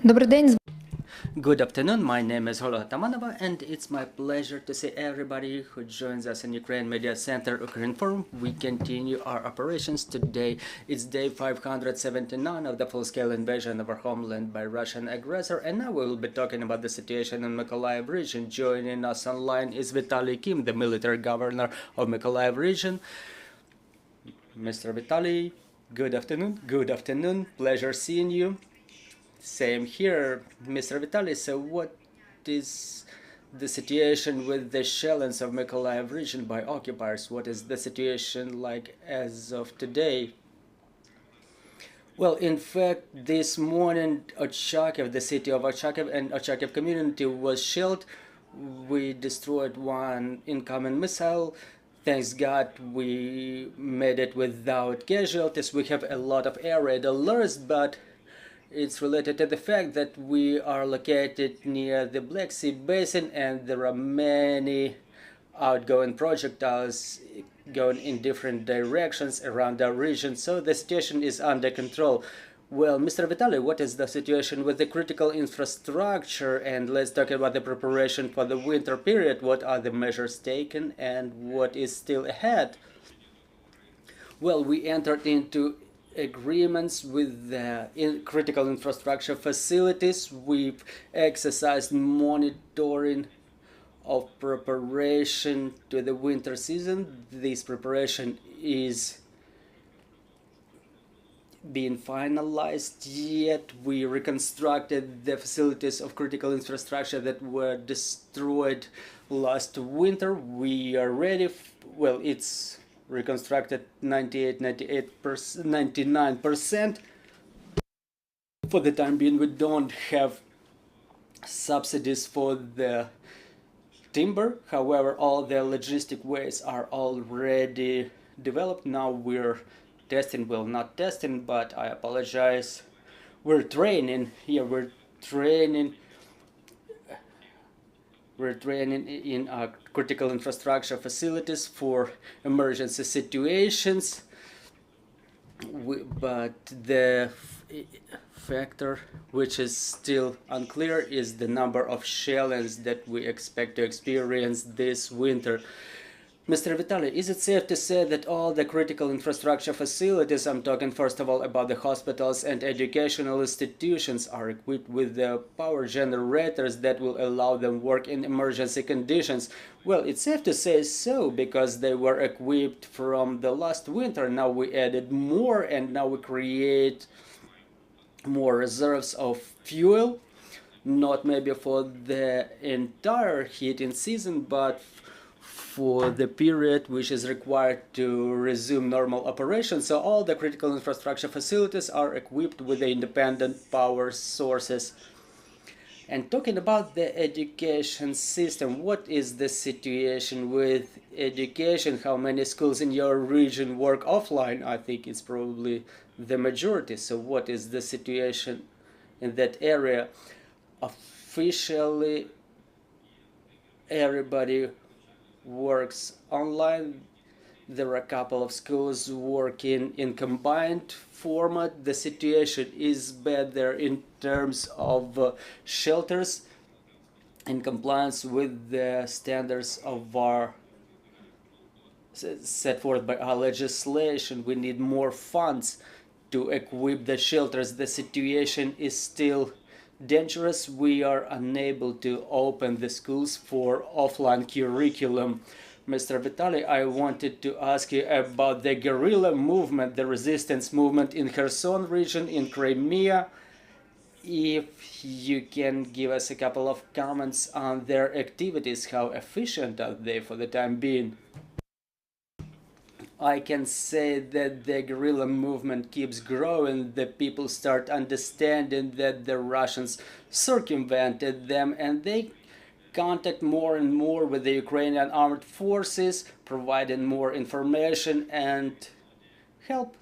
Добрий день. Good afternoon, my name is Holo Tamanova, and it's my pleasure to see everybody who joins us in Ukraine Media Center Ukrinform. We continue our operations today. It's day 579 of the full-scale invasion of our homeland by Russian aggressor, and now we will be talking about the situation in Mykolayiv region. Joining us online is Vitaly Kim, the military governor of Mykolayiv region. Mr. Vitaly, good afternoon. Good afternoon. Pleasure seeing you. Same here, Mr. Vitaly. So what is the situation with the shellings of Mykolaiv region by occupiers? What is the situation like as of today? Well, in fact, this morning, Ochakiv, the city of Ochakiv and Ochakiv community was shelled. We destroyed one incoming missile. Thanks God, we made it without casualties. We have a lot of air raid alerts, but it's related to the fact that we are located near the Black Sea Basin and there are many outgoing projectiles going in different directions around our region, so the situation is under control. Well, Mr. Vitaly, what is the situation with the critical infrastructure? And let's talk about the preparation for the winter period. What are the measures taken and what is still ahead? Well, we entered into agreements with the critical infrastructure facilities. We've exercised monitoring of preparation to the winter season. This preparation is being finalized yet. We reconstructed the facilities of critical infrastructure that were destroyed last winter. We are ready. Well, it's reconstructed 99%. For the time being, we don't have subsidies for the timber. However, all the logistic ways are already developed. Now we're testing, well, not testing, but I apologize. We're training here. We're training in our critical infrastructure facilities for emergency situations. But the factor which is still unclear is the number of shellings that we expect to experience this winter. Mr. Vitaly, is it safe to say that all the critical infrastructure facilities, I'm talking first of all about the hospitals and educational institutions, are equipped with the power generators that will allow them work in emergency conditions? Well, it's safe to say so, because they were equipped from the last winter. Now we added more, and now we create more reserves of fuel, not maybe for the entire heating season, but for the period which is required to resume normal operations. So all the critical infrastructure facilities are equipped with the independent power sources. And talking about the education system, what is the situation with education? How many schools in your region work offline? I think it's probably the majority. So what is the situation in that area? Officially, everybody works online. There are a couple of schools working in combined format. The situation is better in terms of shelters, in compliance with the standards of our set forth by our legislation. We need more funds to equip the shelters. The situation is still dangerous. We are unable to open the schools for offline curriculum. Mr. Vitaly, I wanted to ask you about the guerrilla movement, the resistance movement in Kherson region, in Crimea. If you can give us a couple of comments on their activities, how efficient are they for the time being? I can say that the guerrilla movement keeps growing. The people start understanding that the Russians circumvented them, and they contact more and more with the Ukrainian armed forces, providing more information and help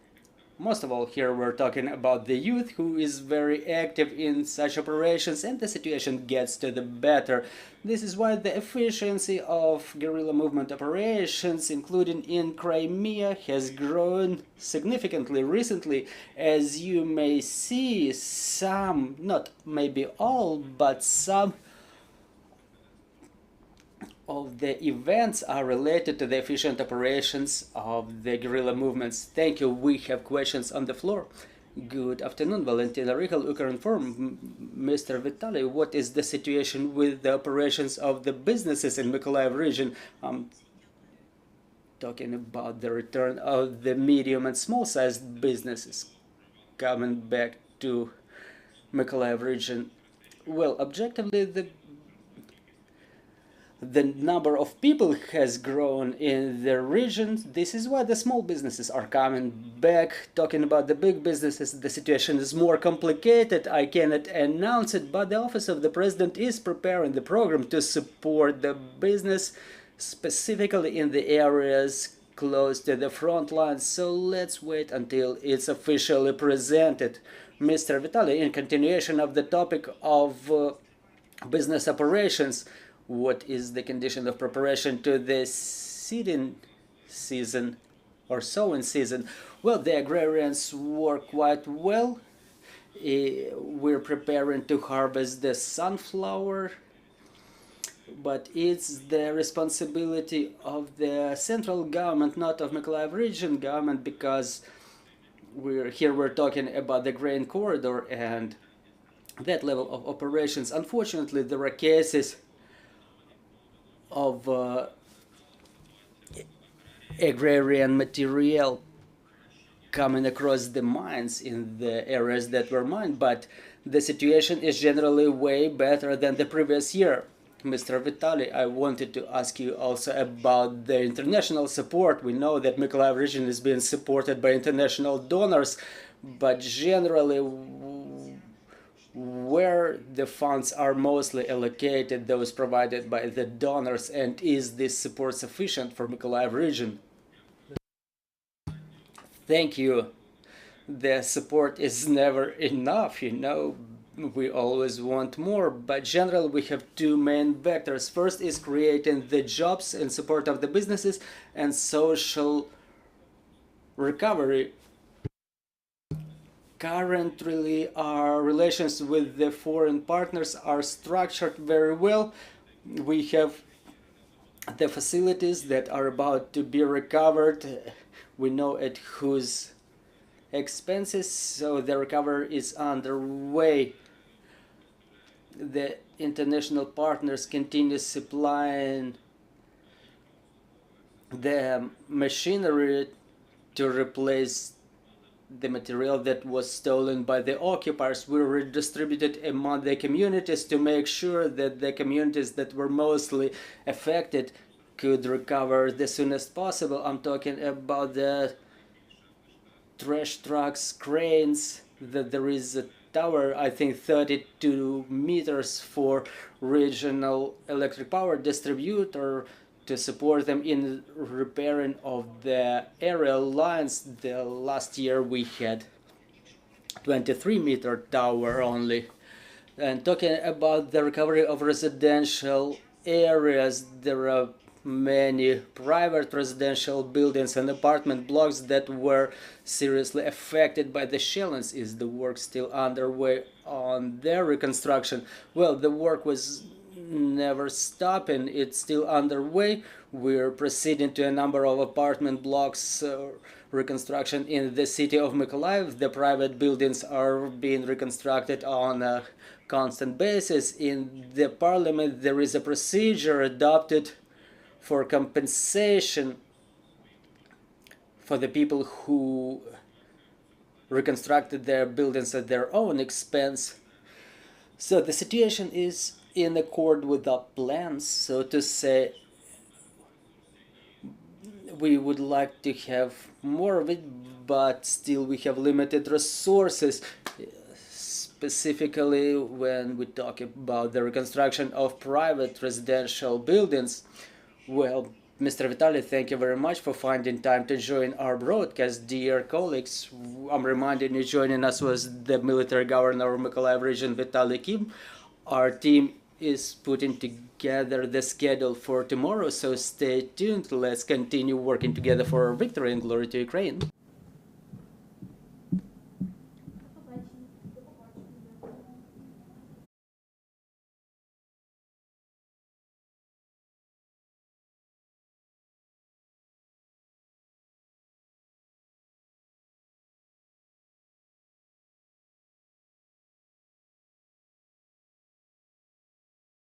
Most of all, here we're talking about the youth who is very active in such operations, and the situation gets to the better. This is why the efficiency of guerrilla movement operations, including in Crimea, has grown significantly recently. As you may see, some, not maybe all, but some of the events are related to the efficient operations of the guerrilla movements. Thank you. We have questions on the floor. Good afternoon, Valentina Richel, Ukrinform. Mr. Vitaly, what is the situation with the operations of the businesses in Mykolaiv region? I'm talking about the return of the medium and small-sized businesses coming back to Mykolaiv region. Well, objectively, the number of people has grown in the region. This is why the small businesses are coming back. Talking about the big businesses, the situation is more complicated. I cannot announce it, but the Office of the President is preparing the program to support the business, specifically in the areas close to the front lines. So let's wait until it's officially presented. Mr. Vitaly, in continuation of the topic of business operations, what is the condition of preparation to the seeding season or sowing season? Well, the agrarians work quite well. We're preparing to harvest the sunflower, but it's the responsibility of the central government, not of Mykolaiv region government, because we're talking about the grain corridor and that level of operations. Unfortunately, there are cases of agrarian material coming across the mines in the areas that were mined, but the situation is generally way better than the previous year. Mr. Vitaly, I wanted to ask you also about the international support. We know that Mykolaiv region is being supported by international donors, but generally where the funds are mostly allocated, those provided by the donors, and is this support sufficient for Mykolaiv region? Thank you. The support is never enough, you know. We always want more, but generally we have two main vectors. First is creating the jobs in support of the businesses and social recovery. Currently, our relations with the foreign partners are structured very well. We have the facilities that are about to be recovered. We know at whose expenses, so the recovery is underway. The international partners continue supplying the machinery to replace the material that was stolen by the occupiers. We redistributed among the communities to make sure that the communities that were mostly affected could recover the soonest possible. I'm talking about the trash trucks, cranes, that there is a tower, I think 32 meters for regional electric power distributor to support them in repairing of the aerial lines. The last year we had 23-meter tower only. And talking about the recovery of residential areas, there are many private residential buildings and apartment blocks that were seriously affected by the shellings. Is the work still underway on their reconstruction? Well, the work was never stopping. It's still underway. We're proceeding to a number of apartment blocks reconstruction in the city of Mykolaiv. The private buildings are being reconstructed on a constant basis. In the parliament there is a procedure adopted for compensation for the people who reconstructed their buildings at their own expense. So the situation is in accord with our plans, so to say. We would like to have more of it, but still we have limited resources, specifically when we talk about the reconstruction of private residential buildings. Well, Mr. Vitaly, thank you very much for finding time to join our broadcast. Dear colleagues, I'm reminding you joining us was the military governor of Mykolayiv region, Vitaly Kim. Our team is putting together the schedule for tomorrow, so stay tuned. Let's continue working together for our victory and glory to Ukraine.